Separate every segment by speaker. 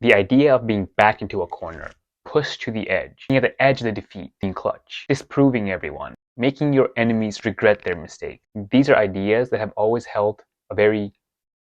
Speaker 1: The idea of being backed into a corner, pushed to the edge, being at the edge of the defeat, being clutch, disproving everyone, making your enemies regret their mistake. These are ideas that have always held a very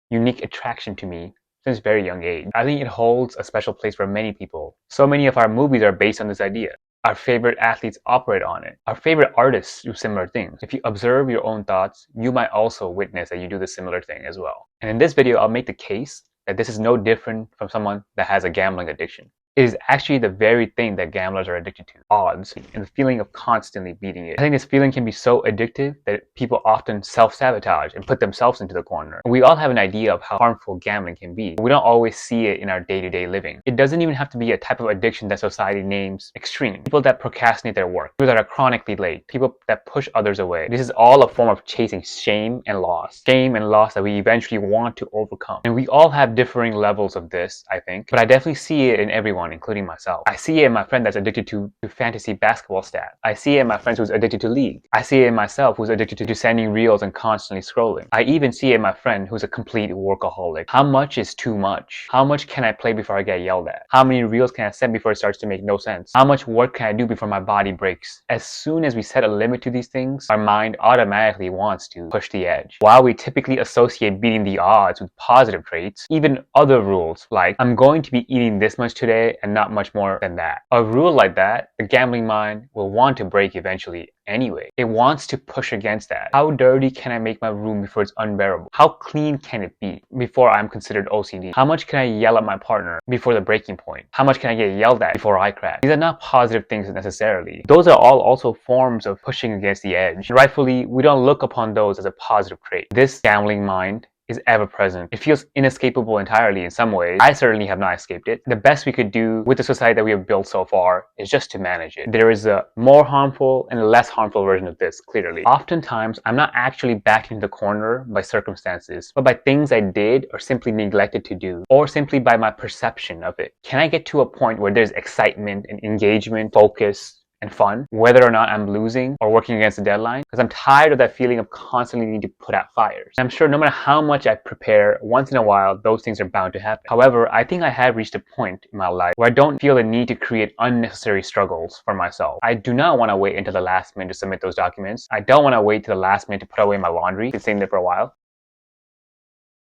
Speaker 1: unique attraction to me since a very young age. I think it holds a special place for many people. So many of our movies are based on this idea. Our favorite athletes operate on it. Our favorite artists do similar things. If you observe your own thoughts, you might also witness that you do the similar thing as well. And in this video, I'll make the case that this is no different from someone that has a gambling addiction. It is actually the very thing that gamblers are addicted to, odds, and the feeling of constantly beating it. I think this feeling can be so addictive that people often self-sabotage and put themselves into the corner. We all have an idea of how harmful gambling can be, but we don't always see it in our day-to-day living. It doesn't even have to be a type of addiction that society names extreme. People that procrastinate their work, people that are chronically late, people that push others away. This is all a form of chasing shame and loss. Shame and loss that we eventually want to overcome. And we all have differing levels of this, I think, but I definitely see it in everyone, including myself. I see it in my friend that's addicted to fantasy basketball stats. I see it in my friends who's addicted to League. I see it in myself who's addicted to sending reels and constantly scrolling. I even see it in my friend who's a complete workaholic. How much is too much? How much can I play before I get yelled at? How many reels can I send before it starts to make no sense? How much work can I do before my body breaks? As soon as we set a limit to these things, our mind automatically wants to push the edge. While we typically associate beating the odds with positive traits, even other rules like I'm going to be eating this much today and not much more than that. A rule like that, the gambling mind will want to break eventually anyway. It wants to push against that. How dirty can I make my room before it's unbearable? How clean can it be before I'm considered OCD? How much can I yell at my partner before the breaking point? How much can I get yelled at before I crash? These are not positive things necessarily. Those are all also forms of pushing against the edge. Rightfully, we don't look upon those as a positive trait. This gambling mind is ever present. It feels inescapable entirely in some ways. I certainly have not escaped it. The best we could do with the society that we have built so far is just to manage it. There is a more harmful and a less harmful version of this, clearly. Oftentimes, I'm not actually backed into the corner by circumstances, but by things I did or simply neglected to do, or simply by my perception of it. Can I get to a point where there's excitement and engagement, focus, and fun, whether or not I'm losing or working against the deadline? Because I'm tired of that feeling of constantly needing to put out fires. And I'm sure no matter how much I prepare, once in a while, those things are bound to happen. However, I think I have reached a point in my life where I don't feel the need to create unnecessary struggles for myself. I do not want to wait until the last minute to submit those documents. I don't want to wait till the last minute to put away my laundry. It's sitting there for a while.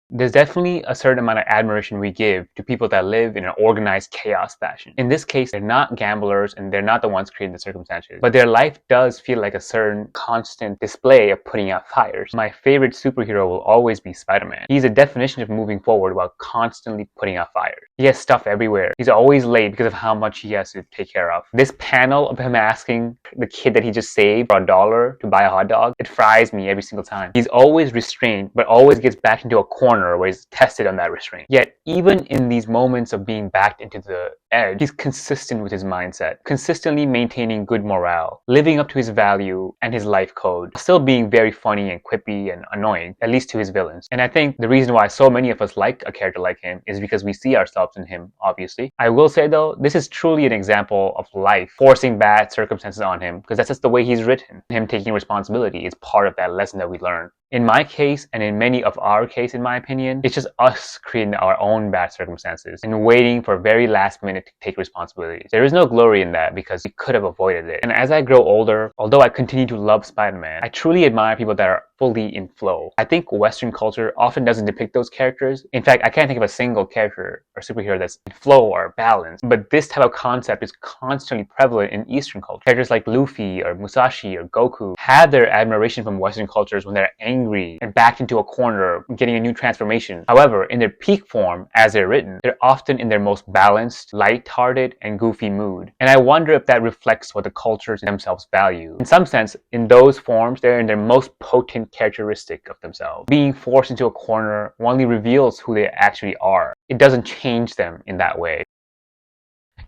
Speaker 1: There's definitely a certain amount of admiration we give to people that live in an organized chaos fashion. In this case, they're not gamblers and they're not the ones creating the circumstances, but their life does feel like a certain constant display of putting out fires. My favorite superhero will always be Spider-Man. He's a definition of moving forward while constantly putting out fires. He has stuff everywhere. He's always late because of how much he has to take care of. This panel of him asking the kid that he just saved for $1 to buy a hot dog, it fries me every single time. He's always restrained, but always gets back into a corner where he's tested on that restraint. Yet, even in these moments of being backed into the edge, he's consistent with his mindset, consistently maintaining good morale, living up to his value and his life code, still being very funny and quippy and annoying, at least to his villains. And I think the reason why so many of us like a character like him is because we see ourselves in him, obviously. I will say though, this is truly an example of life forcing bad circumstances on him, because that's just the way he's written. Him taking responsibility is part of that lesson that we learn. In my case, and in many of our case, in my opinion, it's just us creating our own bad circumstances and waiting for very last minute to take responsibilities. There is no glory in that because we could have avoided it. And as I grow older, although I continue to love Spider-Man, I truly admire people that are fully in flow. I think Western culture often doesn't depict those characters. In fact, I can't think of a single character or superhero that's in flow or balance. But this type of concept is constantly prevalent in Eastern culture. Characters like Luffy or Musashi or Goku have their admiration from Western cultures when they're angry and backed into a corner, getting a new transformation. However, in their peak form, as they're written, they're often in their most balanced, light-hearted, and goofy mood. And I wonder if that reflects what the cultures themselves value. In some sense, in those forms, they're in their most potent characteristic of themselves. Being forced into a corner only reveals who they actually are. It doesn't change them in that way.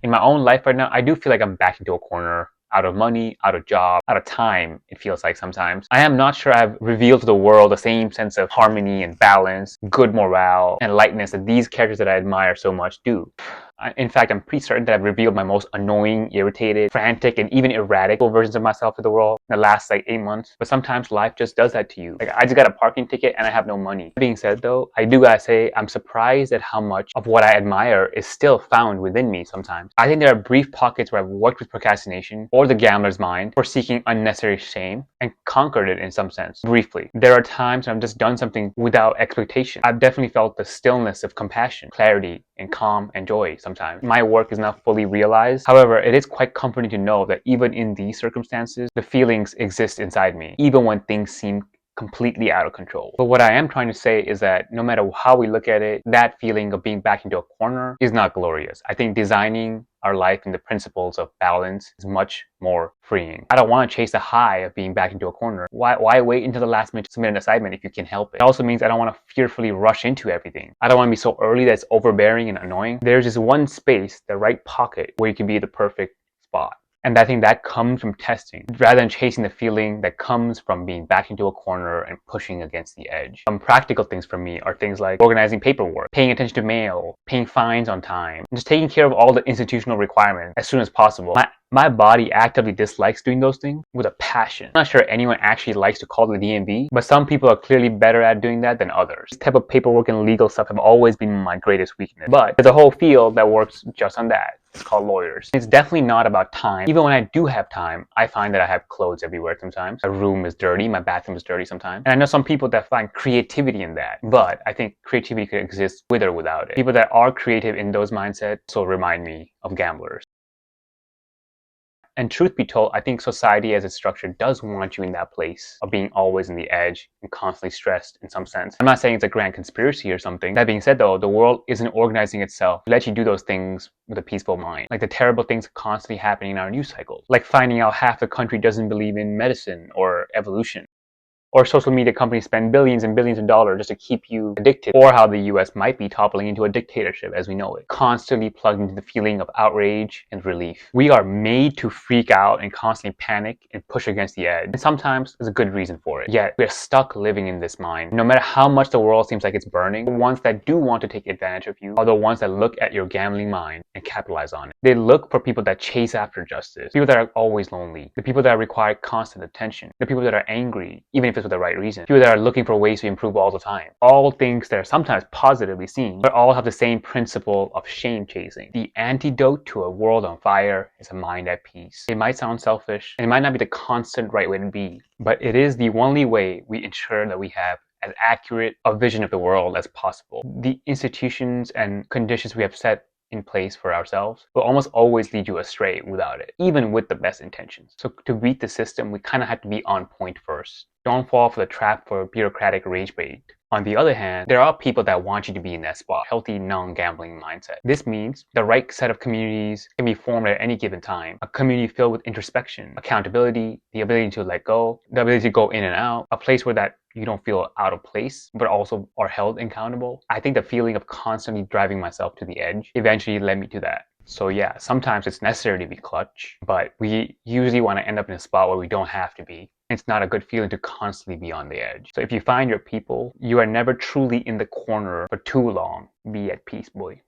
Speaker 1: In my own life right now, I do feel like I'm backed into a corner, out of money, out of job, out of time, it feels like sometimes. I am not sure I've revealed to the world the same sense of harmony and balance, good morale, and lightness that these characters that I admire so much do. In fact, I'm pretty certain that I've revealed my most annoying, irritated, frantic, and even erratic versions of myself to the world in the last like 8 months. But sometimes life just does that to you. Like, I just got a parking ticket and I have no money. That being said though, I do gotta say I'm surprised at how much of what I admire is still found within me sometimes. I think there are brief pockets where I've worked with procrastination or the gambler's mind for seeking unnecessary shame and conquered it in some sense, briefly. There are times when I've just done something without expectation. I've definitely felt the stillness of compassion, clarity, and calm and joy sometimes. My work is not fully realized. However, it is quite comforting to know that even in these circumstances, the feelings exist inside me, even when things seem completely out of control. But what I am trying to say is that no matter how we look at it, that feeling of being back into a corner is not glorious. I think designing our life in the principles of balance is much more freeing. I don't want to chase the high of being back into a corner. Why wait until the last minute to submit an assignment if you can help it? It also means I don't want to fearfully rush into everything. I don't want to be so early that it's overbearing and annoying. There's just one space, the right pocket, where you can be the perfect spot. And I think that comes from testing rather than chasing the feeling that comes from being back into a corner and pushing against the edge. Some practical things for me are things like organizing paperwork, paying attention to mail, paying fines on time, and just taking care of all the institutional requirements as soon as possible. My body actively dislikes doing those things with a passion. I'm not sure anyone actually likes to call the DMV, but some people are clearly better at doing that than others. This type of paperwork and legal stuff have always been my greatest weakness. But there's a whole field that works just on that. It's called lawyers. It's definitely not about time. Even when I do have time, I find that I have clothes everywhere sometimes. My room is dirty, my bathroom is dirty sometimes. And I know some people that find creativity in that, but I think creativity could exist with or without it. People that are creative in those mindsets also remind me of gamblers. And truth be told, I think society as it's structured does want you in that place of being always on the edge and constantly stressed in some sense. I'm not saying it's a grand conspiracy or something. That being said though, the world isn't organizing itself to let you do those things with a peaceful mind. Like the terrible things constantly happening in our news cycles. Like finding out half the country doesn't believe in medicine or evolution. Or social media companies spend billions and billions of dollars just to keep you addicted, or how the US might be toppling into a dictatorship as we know it, constantly plugged into the feeling of outrage and relief. We are made to freak out and constantly panic and push against the edge, and sometimes there's a good reason for it. Yet we're stuck living in this mind. No matter how much the world seems like it's burning, the ones that do want to take advantage of you are the ones that look at your gambling mind and capitalize on it. They look for people that chase after justice, people that are always lonely, the people that require constant attention, the people that are angry, even if for the right reason. People that are looking for ways to improve all the time. All things that are sometimes positively seen, but all have the same principle of shame chasing. The antidote to a world on fire is a mind at peace. It might sound selfish, and it might not be the constant right way to be, but it is the only way we ensure that we have as accurate a vision of the world as possible. The institutions and conditions we have set in place for ourselves will almost always lead you astray without it, even with the best intentions. So to beat the system, we kind of have to be on point first. Don't fall for the trap for bureaucratic rage bait. On the other hand, there are people that want you to be in that spot, healthy non-gambling mindset. This means the right set of communities can be formed at any given time. A community filled with introspection, accountability, the ability to let go, the ability to go in and out, a place where that you don't feel out of place, but also are held accountable. I think the feeling of constantly driving myself to the edge eventually led me to that. So yeah, sometimes it's necessary to be clutch, but we usually want to end up in a spot where we don't have to be. It's not a good feeling to constantly be on the edge. So if you find your people, you are never truly in the corner for too long. Be at peace, boy.